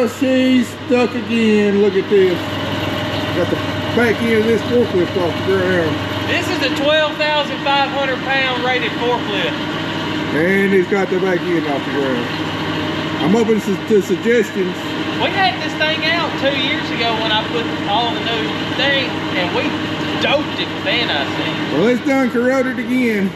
Well, she's stuck again. Look at this. Got the back end of this forklift off the ground. This is a 12,500 pound rated forklift. And it's got the back end off the ground. I'm open to suggestions. We had this thing out 2 years ago when I put all the new thing, and we doped it with anti-seize. Well, it's done corroded again.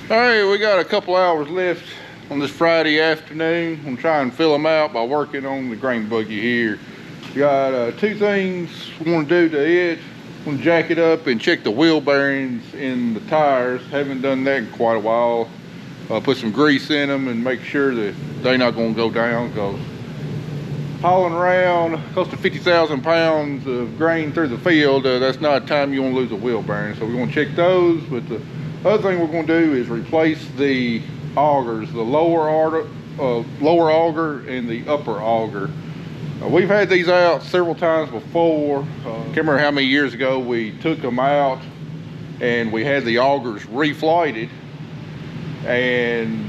All right, we got a couple hours left on this Friday afternoon. I'm trying to fill them out by working on the grain buggy here. We got two things we want to do to it. I want to jack it up and check the wheel bearings in the tires. Haven't done that in quite a while. Put some grease in them and make sure that they're not going to go down, because hauling around close to 50,000 pounds of grain through the field, that's not a time you want to lose a wheel bearing. So we're going to check those. But the other thing we're going to do is replace the augers, the lower auger and the upper auger. We've had these out several times before. Can't remember how many years ago we took them out and we had the augers reflighted. And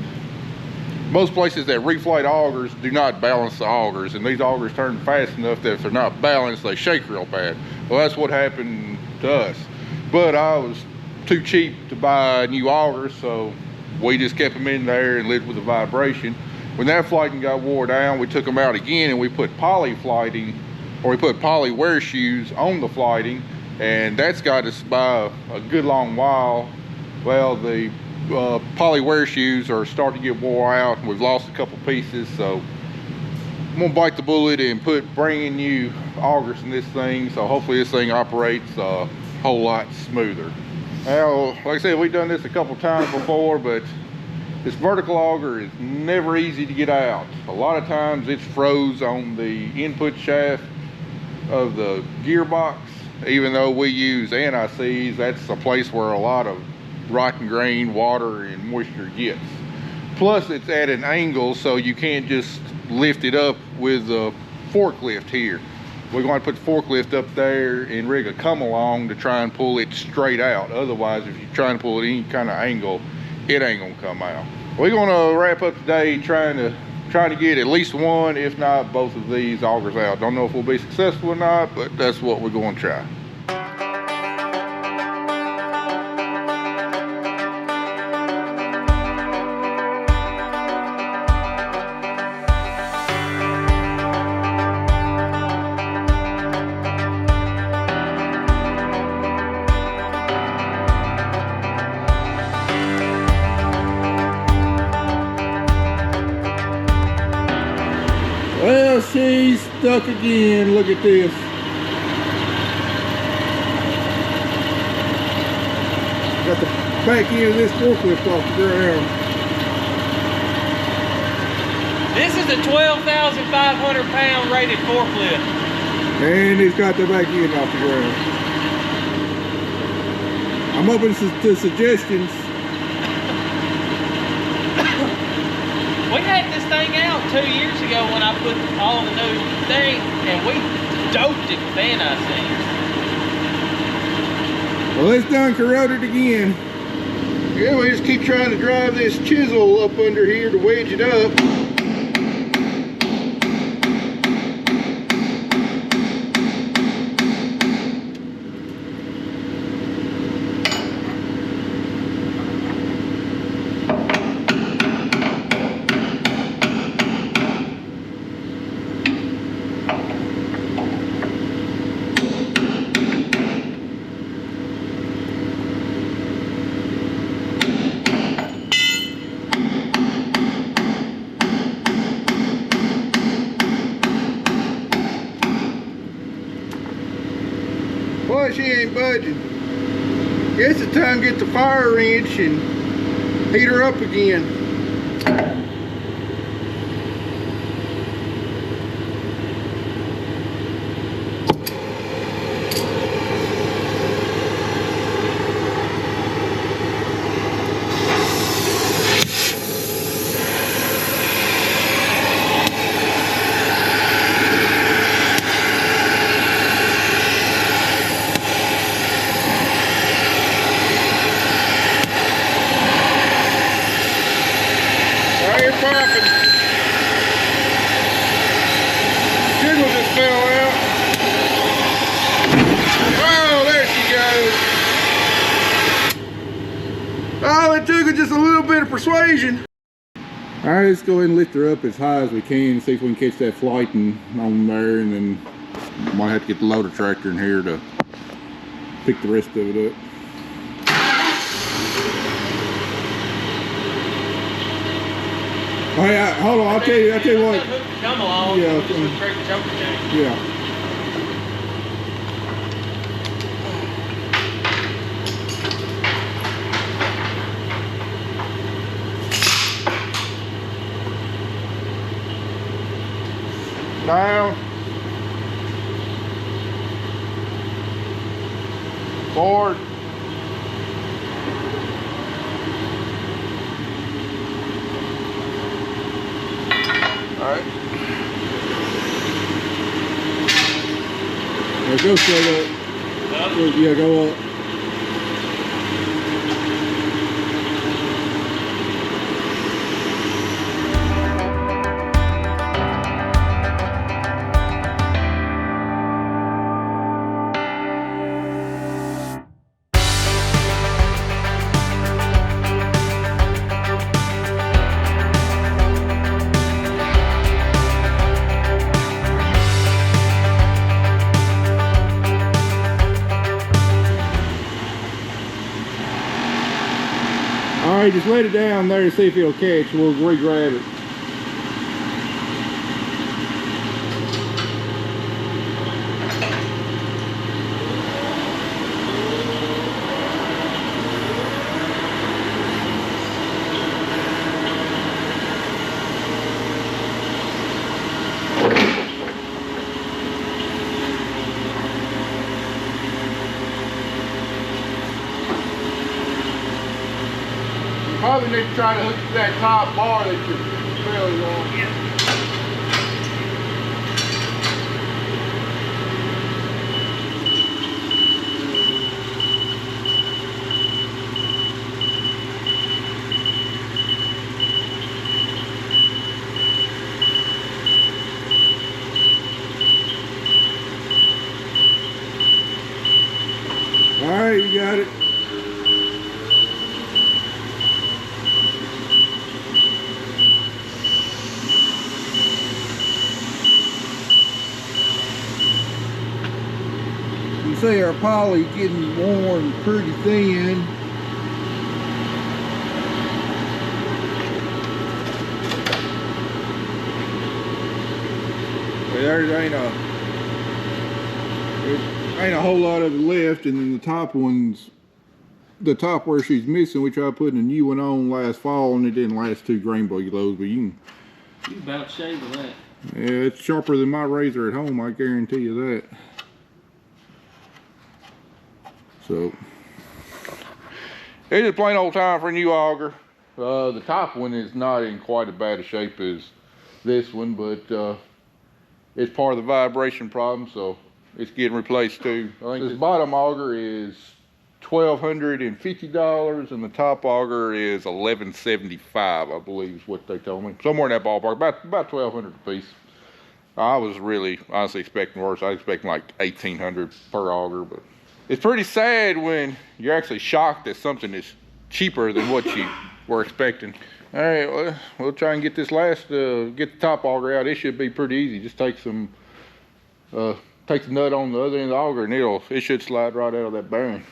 most places that reflight augers do not balance the augers, and these augers turn fast enough that if they're not balanced, they shake real bad. Well, that's what happened to us. But I was too cheap to buy new augers, so we just kept them in there and lived with the vibration. When that flighting got wore down, we took them out again and we put poly flighting, or we put poly wear shoes on the flighting, and that's got us by a good long while. Well, the poly wear shoes are starting to get wore out, and we've lost a couple pieces, so I'm gonna bite the bullet and put brand new augers in this thing, so hopefully this thing operates a whole lot smoother. Now, like I said, we've done this a couple times before, but this vertical auger is never easy to get out. A lot of times it's froze on the input shaft of the gearbox. Even though we use anti-seize, that's a place where a lot of rotten grain, water, and moisture gets. Plus, it's at an angle, so you can't just lift it up with a forklift here. We're going to put the forklift up there and rig a come along to try and pull it straight out. Otherwise, if you're trying to pull it any kind of angle, it ain't gonna come out. We're gonna wrap up today trying to get at least one, if not both of these augers out. Don't know if we'll be successful or not, but that's what we're going to try. Well, she's stuck again. Look at this. Got the back end of this forklift off the ground. This is a 12,500 pound rated forklift. And it's got the back end off the ground. I'm open to suggestions. We had this thing out 2 years ago when I put all the new thing, and we doped it with anti-seize. Well, it's done corroded again. Yeah, we just keep trying to drive this chisel up under here to wedge it up. Boy, she ain't budging. Guess it's time to get the fire wrench and heat her up again. fell out. Oh, there she goes. Oh, it took just a little bit of persuasion. All right, let's go ahead and lift her up as high as we can, see if we can catch that flighting on there, and then might have to get the loader tractor in here to pick the rest of it up. Oh yeah, hold on, I'll tell you what. Come along, yeah, just with the choker chain. Yeah. Down. Forward. Alright. Yeah, go straight up. Yeah, go up. Alright, just let it down there to see if it'll catch. We'll re-grab it. Probably need to try to hook to that top bar that you're fairly on. Yeah. All right, you got it. You see our poly getting worn pretty thin. There ain't a whole lot of it left, and then the top ones, the top where she's missing, we tried putting a new one on last fall, and it didn't last 2 grain buggy loads, but you about shaving that. Yeah, it's sharper than my razor at home, I guarantee you that. So it's just plain old time for a new auger. The top one is not in quite as bad a shape as this one, but it's part of the vibration problem, so it's getting replaced too. I think this bottom auger is $1,250, and the top auger is $1,175, I believe is what they told me. Somewhere in that ballpark, about $1,200 a piece. I was really honestly expecting worse. I was expecting like $1,800 per auger, but it's pretty sad when you're actually shocked that something is cheaper than what you were expecting. All right, well, we'll try and get this get the top auger out. It should be pretty easy. Just take the nut on the other end of the auger, and it should slide right out of that bearing.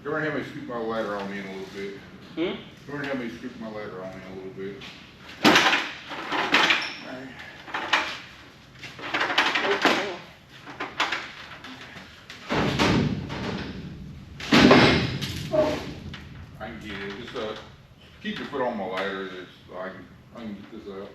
Go ahead and help me scoop my ladder on in a little bit. Hmm? Go ahead and help me scoop my ladder on in a little bit. I can get it. Just keep your foot on my ladder. I can get this out.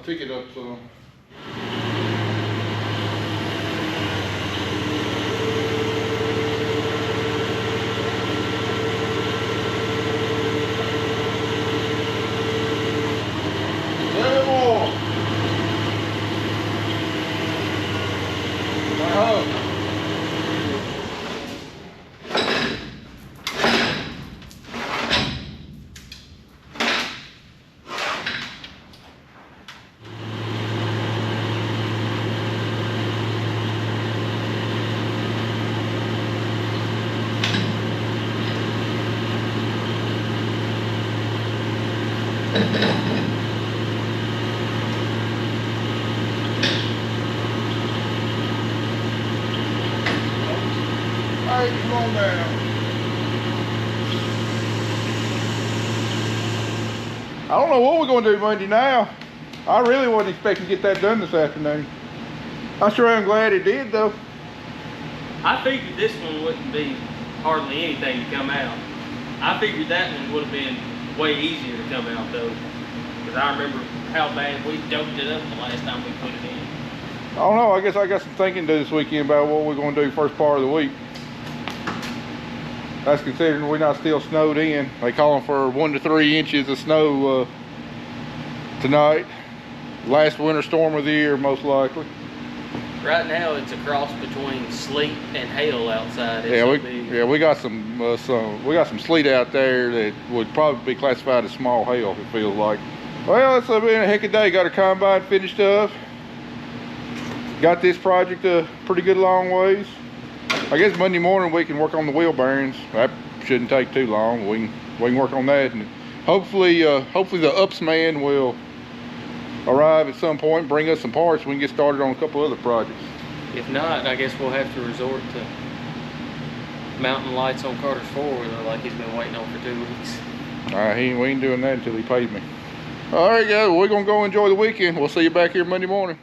Pick it up some. Alright, come on down. I don't know what we're going to do Monday now. I really wasn't expecting to get that done this afternoon. I sure am glad it did though. I figured this one wouldn't be hardly anything to come out. I figured that one would have been way easier to come out though. Because I remember how bad we doped it up the last time we put it in. I don't know, I guess I got some thinking to do this weekend about what we're going to do first part of the week. That's considering we're not still snowed in. They calling for 1 to 3 inches of snow tonight. Last winter storm of the year, most likely. Right now, it's a cross between sleet and hail outside. We got some sleet out there that would probably be classified as small hail. It feels like. Well, it's been a heck of a day. Got our combine finished up. Got this project a pretty good long ways. I guess Monday morning we can work on the wheel bearings. That shouldn't take too long. We can work on that, and hopefully the ups man will arrive at some point and bring us some parts. We can get started on a couple other projects. If not, I guess we'll have to resort to mounting lights on Carter's four-wheeler like he's been waiting on for 2 weeks. We ain't doing that until he pays me. All right, guys, we're gonna go enjoy the weekend. We'll see you back here Monday morning.